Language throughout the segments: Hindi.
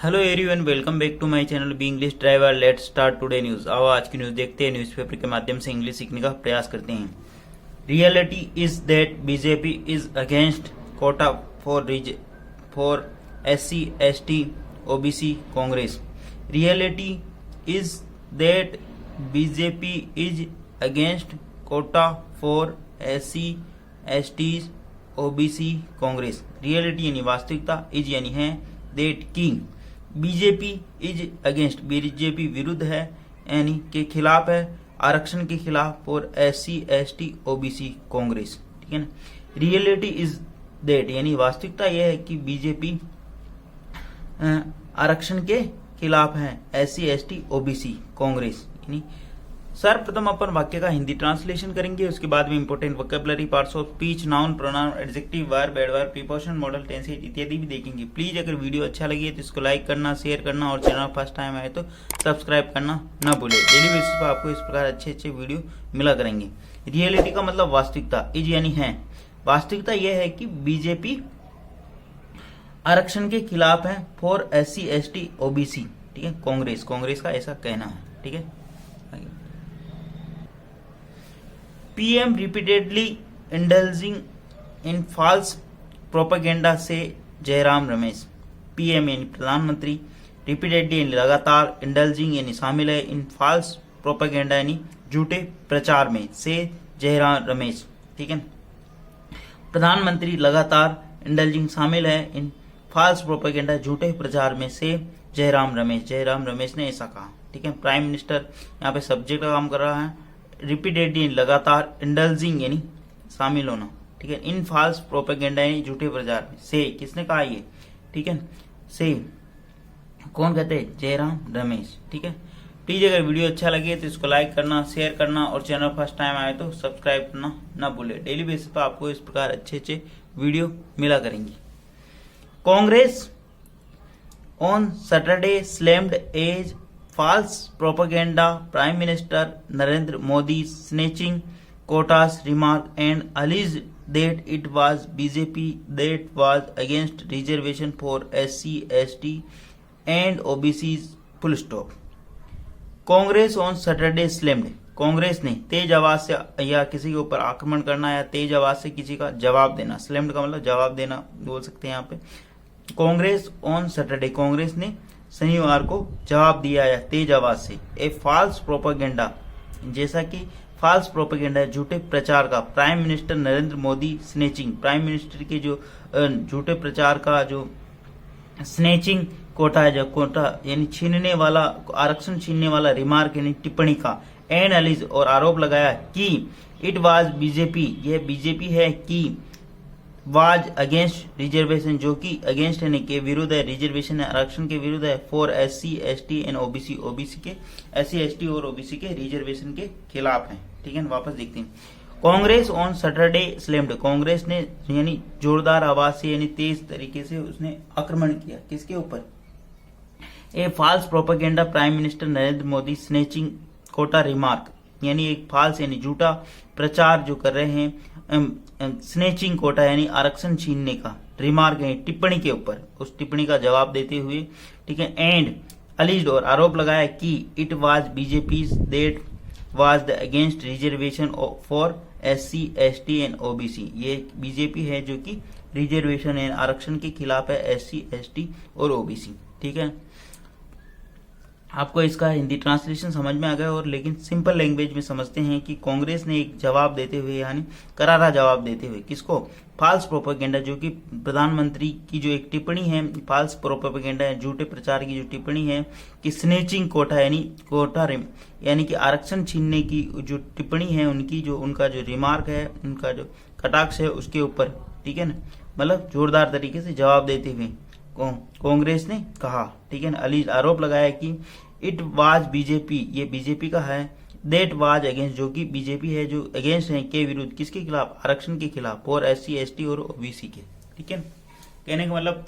Hello everyone, welcome back to my channel be English driver. Let's start today news. आओ आज की न्यूज देखते हैं। न्यूज़पेपर के माध्यम से इंग्लिश सीखने का प्रयास करते हैं। Reality is that BJP is against Kota for SC ST OBC Congress. Reality is that BJP is against Kota for SC ST OBC Congress. Reality यानी वास्तविकता, इज यानी है, दैट की बीजेपी इज अगेंस्ट बीजेपी विरुद्ध है यानी के खिलाफ है, आरक्षण के खिलाफ, for SC ST OBC Congress. ठीक है ना। रियलिटी इज दैट यानी वास्तविकता यह है कि बीजेपी आरक्षण के खिलाफ है, SC ST OBC कांग्रेस। यानी सर्वप्रथम अपन वाक्य का हिंदी ट्रांसलेशन करेंगे, उसके बाद में important vocabulary, parts of speech, noun, pronoun, adjective, verb, adverb, preposition, modal, tense इत्यादि भी देखेंगे। प्लीज अगर वीडियो अच्छा लगे तो इसको लाइक करना, शेयर करना और चैनल फर्स्ट टाइम आए तो सब्सक्राइब करना ना भूले। डेली बेसिस पर आपको इस प्रकार अच्छे वीडियो मिला करेंगे। रियलिटी का मतलब वास्तविकता, इज यानी है। वास्तविकता यह है कि बीजेपी आरक्षण के खिलाफ है, फॉर SC ST OBC। ठीक है, कांग्रेस का ऐसा कहना है। ठीक है। PM repeatedly indulging in false propaganda से जयराम रमेश। PM यानी प्रधानमंत्री, रिपीटेडली यानी लगातार, इंडल्जिंग यानी शामिल है, इन फॉल्स प्रोपेगेंडा यानी झूठे प्रचार में, से जयराम रमेश। ठीक है। प्रधानमंत्री लगातार, इंडल्जिंग शामिल है, इन फॉल्स प्रोपेगेंडा झूठे प्रचार में, से जयराम रमेश ने ऐसा कहा। ठीक है। प्राइम मिनिस्टर यहाँ पे सब्जेक्ट का काम कर रहा है, रिपीटेडली लगातार, इंडल्जिंग यानी शामिल होना। ठीक है। इन फॉल्स प्रोपेगेंडा यानी झूठे प्रचार में, से किसने कहा ये? ठीक है। से कौन कहते हैं? जयराम रमेश। ठीक है। प्लीज अगर वीडियो अच्छा लगे तो इसको लाइक करना, शेयर करना और चैनल फर्स्ट टाइम आए तो सब्सक्राइब करना ना भूले। डेली बेसिस पर आपको इस प्रकार अच्छे वीडियो मिला करेंगे। Congress on Saturday slammed as false propaganda Prime Minister Narendra Modi snatching quotas remark and alleged that it was BJP that was against reservation for SC ST and OBCs full stop। Congress on Saturday slammed, Congress ने तेज आवाज से या किसी के ऊपर आक्रमण करना या तेज आवाज से किसी का जवाब देना, स्लैम्ड का मतलब जवाब देना बोल सकते हैं यहाँ पे। कांग्रेस ऑन सैटरडे, कांग्रेस ने शनिवार को जवाब दिया है तेज आवाज से, ए फॉल्स प्रोपेगेंडा, जैसा कि फॉल्स प्रोपेगेंडा झूठे प्रचार का, prime minister Narendra Modi snatching, prime minister के जो झूठे प्रचार का जो स्नेचिंग कोटा है, जो कोटा यानी छीनने वाला, आरक्षण छीनने वाला, रिमार्क यानी टिप्पणी का, एंड अलीज और आरोप लगाया कि इट वाज बीजेपी, यह बीजेपी है, कि वाज अगेंस्ट रिजर्वेशन, जो कि अगेंस्ट यानी के विरुद्ध है, रिजर्वेशन है आरक्षण के विरुद्ध है, for SC ST and OBC, OBC के SC ST और OBC के रिजर्वेशन के खिलाफ है। ठीक है। वापस देखते हैं। Congress on Saturday slammed, Congress ने यानी जोरदार आवाज से यानी तेज तरीके से उसने आक्रमण किया, किसके ऊपर? A false propaganda prime minister Narendra Modi snatching quota remark, यानी एक फॉल्स यानी झूठा प्रचार जो कर रहे हैं, स्नेचिंग कोटा यानी आरक्षण छीनने का, रिमार्क है टिप्पणी के ऊपर, उस टिप्पणी का जवाब देते हुए। ठीक है। एंड अलीज्ड और आरोप लगाया कि it was BJP that was the against reservation for SC ST and OBC, ये बीजेपी है जो कि रिजर्वेशन एंड आरक्षण के खिलाफ है, SC ST और OBC। ठीक है। आपको इसका हिंदी ट्रांसलेशन समझ में आ गया, और लेकिन सिंपल लैंग्वेज में समझते हैं कि कांग्रेस ने एक जवाब देते हुए यानी करारा जवाब देते हुए, किसको? फॉल्स प्रोपेगेंडा, जो कि प्रधानमंत्री की जो एक टिप्पणी है, फॉल्स प्रोपेगेंडा है, झूठे प्रचार की जो टिप्पणी है कि स्नेचिंग कोटा यानी कोटा यानी कि आरक्षण छीनने की जो टिप्पणी है उनकी, जो उनका जो रिमार्क है, उनका जो कटाक्ष है उसके ऊपर। ठीक है ना। मतलब जोरदार तरीके से जवाब देते हुए कांग्रेस ने कहा। ठीक है ना। अली आरोप लगाया कि इट वाज बीजेपी, ये बीजेपी का है, दैट वाज अगेंस्ट, जो कि बीजेपी है जो अगेंस्ट है, के विरुद्ध, किसके खिलाफ? आरक्षण के खिलाफ, और SC ST और OBC के। ठीक है। कहने का मतलब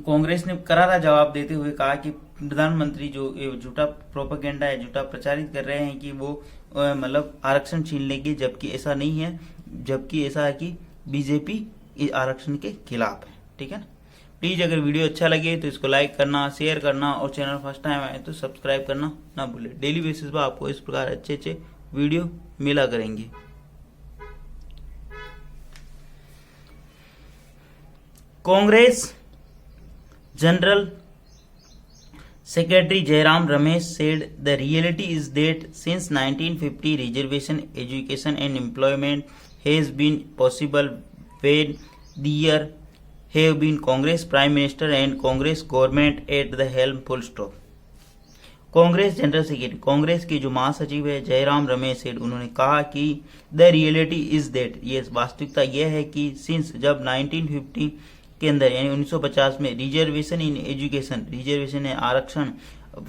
कांग्रेस ने करारा जवाब देते हुए कहा कि प्रधानमंत्री जो झूठा प्रोपेगेंडा है, झूठा प्रचारित कर रहे हैं कि वो मतलब आरक्षण छीन लेंगे, जबकि ऐसा नहीं है, जबकि ऐसा है कि बीजेपी आरक्षण के खिलाफ है। ठीक है ना। प्लीज अगर वीडियो अच्छा लगे तो इसको लाइक करना, शेयर करना और चैनल फर्स्ट टाइम आए तो सब्सक्राइब करना ना भूले। डेली बेसिस पर आपको इस प्रकार अच्छे अच्छे वीडियो मिला करेंगे। Congress general Secretary Jairam Ramesh said the reality is that since 1950 reservation education and employment has been possible when there have been Congress Prime Minister and Congress government at the helm full stop। Congress general secretary, Congress के जो महासचिव है जयराम रमेश सेठ, उन्होंने कहा कि द रियलिटी इज दैट, ये वास्तविकता यह है कि सिंस जब 1950 के अंदर यानी 1950 में रिजर्वेशन इन एजुकेशन, रिजर्वेशन है आरक्षण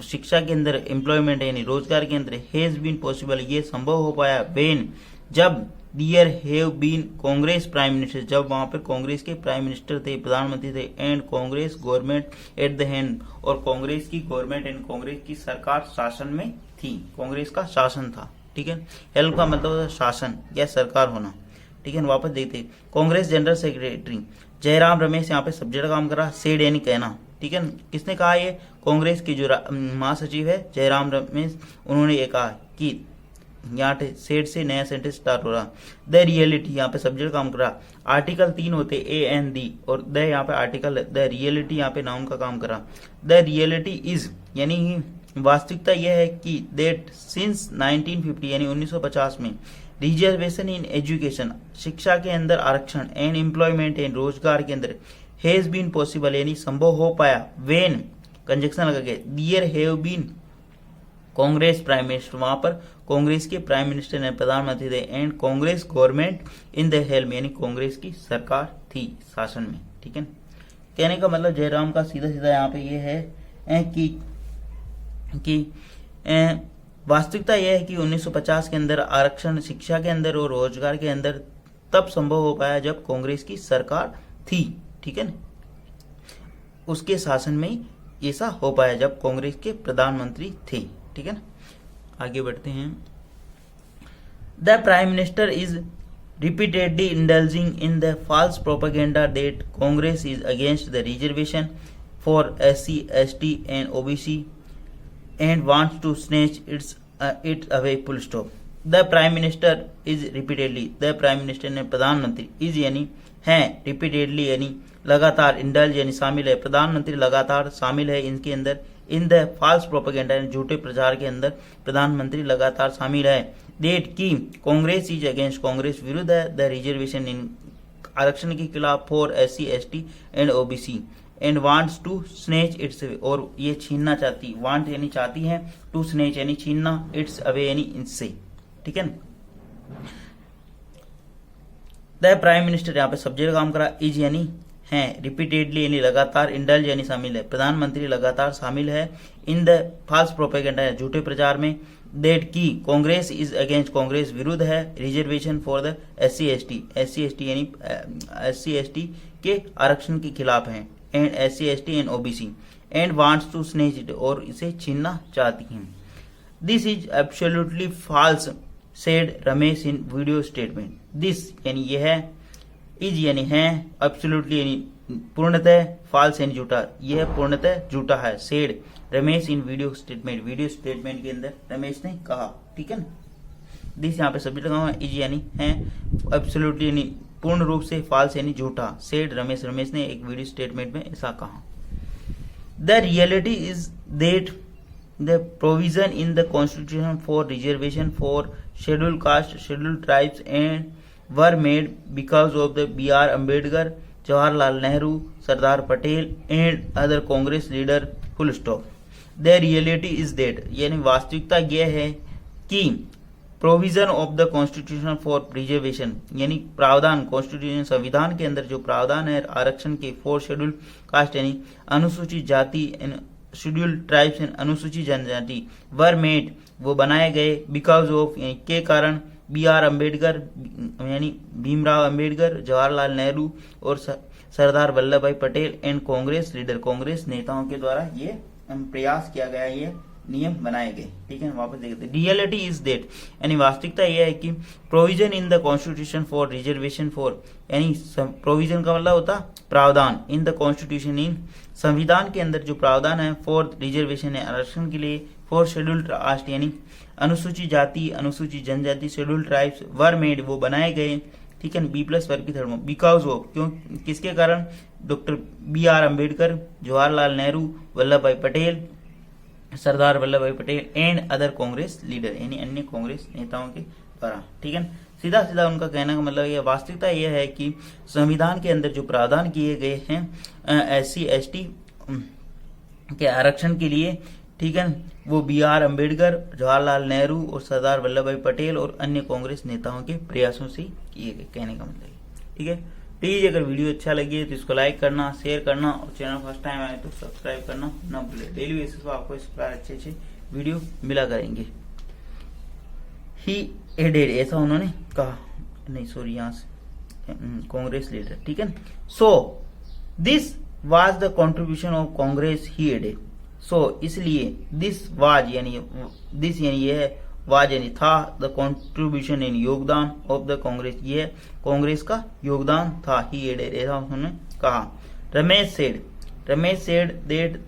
शिक्षा के अंदर, एम्प्लॉयमेंट यानी रोजगार के अंदर हैज बीन पॉसिबल, ये संभव हो पाया व्हेन जब there have been Congress prime minister, जब वहां पर कांग्रेस के प्राइम मिनिस्टर थे, प्रधानमंत्री थे, and Congress government at the hand, और कांग्रेस की गवर्नमेंट एंड कांग्रेस की सरकार शासन में थी, कांग्रेस का शासन था। ठीक है, हेल्प का मतलब शासन या सरकार होना। ठीक है, वापस देखते कांग्रेस जनरल सेक्रेटरी जयराम रमेश यहाँ पे सब्जेक्ट काम करा, सेड यानी कहना। ठीक है, किसने कहा? ये कांग्रेस के जो महासचिव है जयराम रमेश, उन्होंने ये कहा कि यहाँ सेड से नया सेंटेंस स्टार्ट हो रहा। द रियलिटी यहाँ पे सब्जेक्ट काम करा, आर्टिकल 3 होते ए एन दी, और द यहाँ पे आर्टिकल, द रियलिटी यहाँ पे नाउन का काम करा। द रियलिटी इज यानी वास्तविकता यह है कि दैट सिंस 1950 यानी 1950 में रिजर्वेशन इन एजुकेशन शिक्षा के अंदर आरक्षण एंड एम्प्लॉयमेंट एंड रोजगार के अंदर हैज बीन पॉसिबल यानी संभव हो पाया व्हेन कंजक्शन लगा के there have been Congress prime minister, वहां पर कांग्रेस के प्राइम मिनिस्टर ने प्रधानमंत्री थे, and Congress government in the helm यानी कांग्रेस की सरकार थी शासन में। ठीक है, कहने का मतलब जयराम का सीधा सीधा यहाँ पे ये है कि वास्तविकता यह है कि 1950 के अंदर आरक्षण शिक्षा के अंदर और रोजगार के अंदर तब संभव हो पाया जब कांग्रेस की सरकार थी। ठीक है ना, उसके शासन में ही ऐसा हो पाया जब कांग्रेस के प्रधानमंत्री थे। ठीक है ना, आगे बढ़ते हैं। The prime minister is repeatedly indulging in the false propaganda that Congress is against the reservation for SC, ST and OBC and wants to snatch it away full stop। The Prime Minister is repeatedly, the Prime Minister ने प्रधानमंत्री is यानी है, repeatedly यानी लगातार, indulge यानी शामिल है, प्रधानमंत्री लगातार शामिल है इनके अंदर, इन द फॉल्स प्रोपेगेंडा यानी झूठे प्रचार के अंदर प्रधानमंत्री लगातार शामिल है। डेट की कांग्रेस इज अगेंस्ट, कांग्रेस विरुद्ध है द रिजर्वेशन इन आरक्षण के खिलाफ for SC, ST and OBC and wants to snatch its away, और ये छीनना चाहती, वांट यानी चाहती है, टू स्नेच यानी छीनना, इट्स अवे यानी इनसे। ठीक है, द प्राइम मिनिस्टर यहाँ पे सब्जेक्ट काम करा, इज यानी है, रिपीटेडली यानी लगातार, इंडल्ज यानी शामिल है, प्रधानमंत्री लगातार शामिल है इन द फॉल्स प्रोपेगेंडा झूठे प्रचार में। डेट की कांग्रेस इज अगेंस्ट, कांग्रेस विरुद्ध है reservation for the SC, ST यानी SC, ST के आरक्षण के खिलाफ है, and SC, ST and OBC and wants to snatch it, और इसे छीनना चाहती हैं। This is absolutely false said Ramesh in video statement. This यानी यह है, इज यानी है, एब्सोल्युटली यानी पूर्णतः, फॉल्स यानी झूठा, यह पूर्णतः झूठा है, said Ramesh in video statement, video statement के अंदर रमेश ने कहा। ठीक है ना, दिस यहाँ पे सब्जेक्ट लगा हुआ है, इज यानी है, एब्सोल्युटली यानी पूर्ण रूप से, फॉल्स यानी झूठा, सेड रमेश, रमेश ने एक वीडियो स्टेटमेंट में ऐसा कहा। The reality is that the provision in the constitution for reservation for scheduled caste, scheduled tribes and were made because of the B.R. Ambedkar, Jawaharlal Nehru, Sardar Patel and other Congress leader full stop। The reality is that यानी वास्तविकता यह है कि provision of the constitution for reservation यानी प्रावधान, कॉन्स्टिट्यूशन संविधान के अंदर जो प्रावधान है आरक्षण के फॉर शेड्यूल्ड कास्ट यानी अनुसूचित जाति, शेड्यूल्ड ट्राइब्स एंड अनुसूचित जनजाति, वर मेड वो बनाए गए, बिकॉज ऑफ के कारण, B.R. अम्बेडकर यानी भीमराव अम्बेडकर, जवाहरलाल नेहरू और सरदार वल्लभ भाई पटेल एंड कांग्रेस लीडर, कांग्रेस नेताओं के द्वारा ये प्रयास किया गया ये नियम बनाए गए। ठीक है, वापस देखते हैं। रियलिटी इज दैट, यानी वास्तविकता यह है कि provision in the constitution for reservation for, यानी प्रोविजन का मतलब होता प्रावधान, इन द कॉन्स्टिट्यूशन, इन संविधान के अंदर जो प्रावधान है फॉर रिजर्वेशन है आरक्षण के लिए, फॉर शेड्यूल्ड कास्ट यानी अनुसूचित जाति अनुसूचित जनजाति शेड्यूल्ड ट्राइब्स वर मेड वो बनाए गए। ठीक है, B+ वर्ग की धर्म बिकॉज ऑफ क्यों किसके कारण, डॉक्टर B.R. अम्बेडकर, जवाहरलाल नेहरू, वल्लभ भाई पटेल, सरदार वल्लभ भाई Patel and other Congress leader, यानी अन्य कांग्रेस नेताओं के द्वारा। ठीक है, सीधा सीधा उनका कहने का मतलब यह वास्तविकता यह है कि संविधान के अंदर जो प्रावधान किए गए हैं SC ST के आरक्षण के लिए, ठीक है, वो B.R. अम्बेडकर, जवाहरलाल नेहरू और सरदार वल्लभ भाई पटेल और अन्य कांग्रेस नेताओं के प्रयासों से किए गए, कहने का मतलब है। ठीक है, प्लीज अगर वीडियो अच्छा लगे तो इसको लाइक करना, शेयर करना और चैनल फर्स्ट टाइम आए तो सब्सक्राइब करना न भूले। डेली बेसिस पर आपको इस प्रकार अच्छे अच्छे वीडियो मिला करेंगे। ही एडेड, ऐसा उन्होंने कहा, नहीं सॉरी यहाँ से कांग्रेस लीडर। ठीक है, so this was the contribution of Congress he added. So इसलिए दिस वाज यानी दिस यानी यह वाज यानी था, द कॉन्ट्रीब्यूशन यानी योगदान ऑफ द कांग्रेस, ये कांग्रेस का योगदान था। ही एडेड, ऐसा उन्होंने कहा। Ramesh said that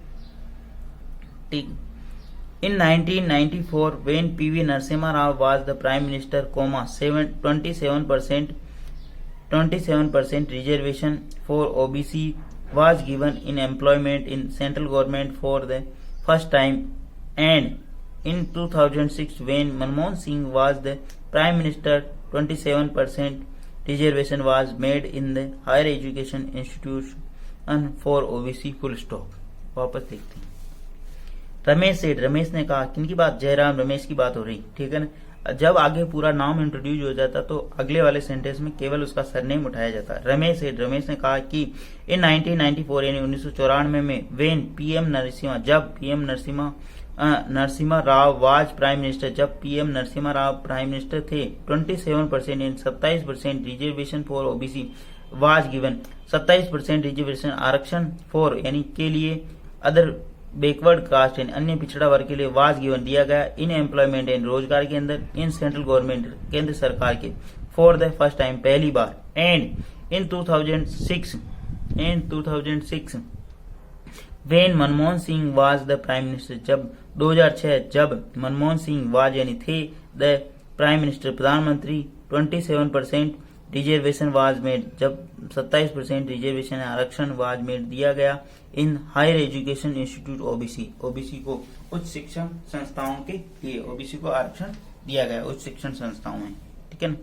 in 1994 when P.V. Narasimha Rao was the prime minister, 27% reservation for OBC was given in employment in central government for the first time, and in 2006 when Manmohan Singh was the prime minister, 27% reservation was made in the higher education institution for OBC full stop। वापस देखते हैं। रमेश ने कहा, किनकी बात, जयराम रमेश की बात हो रही। ठीक है ना, जब आगे पूरा नाम इंट्रोड्यूस हो जाता तो अगले वाले सेंटेंस में केवल उसका सरनेम उठाया जाता। रमेश ने कहा कि इन 1994 यानी 1994 में वेन PM नरसिम्हा, जब PM Narasimha Rao was prime minister, जब PM Narasimha Rao prime minister थे, 27% यानी 27% reservation for OBC was given, 27% reservation आरक्षण फॉर यानी के लिए, अदर बैकवर्ड कास्ट यानी अन्य पिछड़ा वर्ग के लिए वाज गिवन दिया गया, इन एम्प्लॉयमेंट यानी रोजगार के अंदर, इन सेंट्रल गवर्नमेंट केंद्र सरकार के, फॉर द फर्स्ट टाइम पहली बार, and in 2006 when Manmohan Singh was the prime minister, जब 2006 जब मनमोहन सिंह वाज यानी थे द प्राइम मिनिस्टर प्रधानमंत्री, 27% रिजर्वेशन वाज मेड, जब 27% रिजर्वेशन आरक्षण वाज मेड दिया गया, in higher education institute OBC को उच्च शिक्षण संस्थाओं के लिए ओबीसी को आरक्षण दिया गया उच्च शिक्षण संस्थाओं में। ठीक है ना,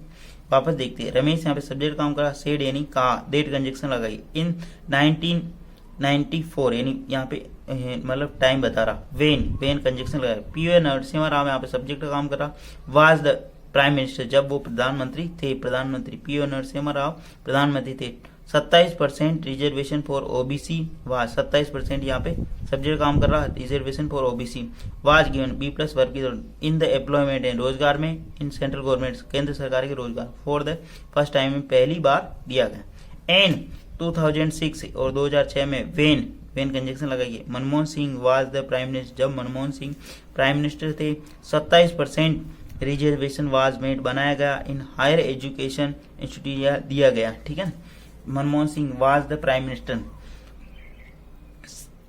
वापस देखते हैं। रमेश यहाँ पे सब्जेक्ट काम करा, सेड यानी कहा, डेट कंजक्शन लगाई, इन 1994 यानी यहाँ पे मतलब टाइम बता रहा, वेन कंजक्शन लगाया, P.V. नरसिम्हा राव यहाँ पे सब्जेक्ट का काम करा, वाज द प्राइम मिनिस्टर, जब वो प्रधानमंत्री थे, P.V. नरसिम्हा राव प्रधानमंत्री थे, 27% रिजर्वेशन फॉर OBC वाज, 27% यहाँ पे सब्जेक्ट काम कर रहा, reservation for OBC was given, B+ वर्ग की, इन द एम्प्लॉयमेंट एंड रोजगार में, इन सेंट्रल गवर्नमेंट केंद्र सरकार के रोजगार, फॉर द फर्स्ट टाइम में पहली बार दिया गया, एंड 2006 और 2006 में वेन कंजक्शन लगाइए, Manmohan Singh was the prime minister, जब मनमोहन सिंह प्राइम मिनिस्टर थे, 27% रिजर्वेशन वाज मेड बनाया गया, इन हायर एजुकेशन इंस्टीट्यूट दिया गया। ठीक है, Manmohan Singh was the prime minister,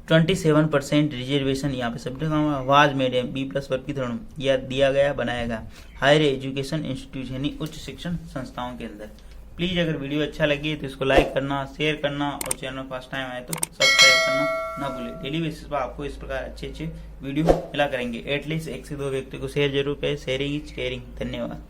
27% reservation यहाँ पे सब्जेक्ट वाज मेड B+ वर्ग की धर्म यह दिया गया बनाया गया, हायर एजुकेशन इंस्टीट्यूट यानी उच्च शिक्षण संस्थाओं के अंदर। प्लीज अगर वीडियो अच्छा लगे तो इसको लाइक करना, शेयर करना और चैनल फर्स्ट टाइम आए तो सब्सक्राइब करना ना भूले। डेली बेसिस पर आपको इस प्रकार अच्छे अच्छे वीडियो मिला करेंगे। एटलीस्ट 1 से 2 व्यक्ति को शेयर जरूर करें। Sharing is caring. धन्यवाद।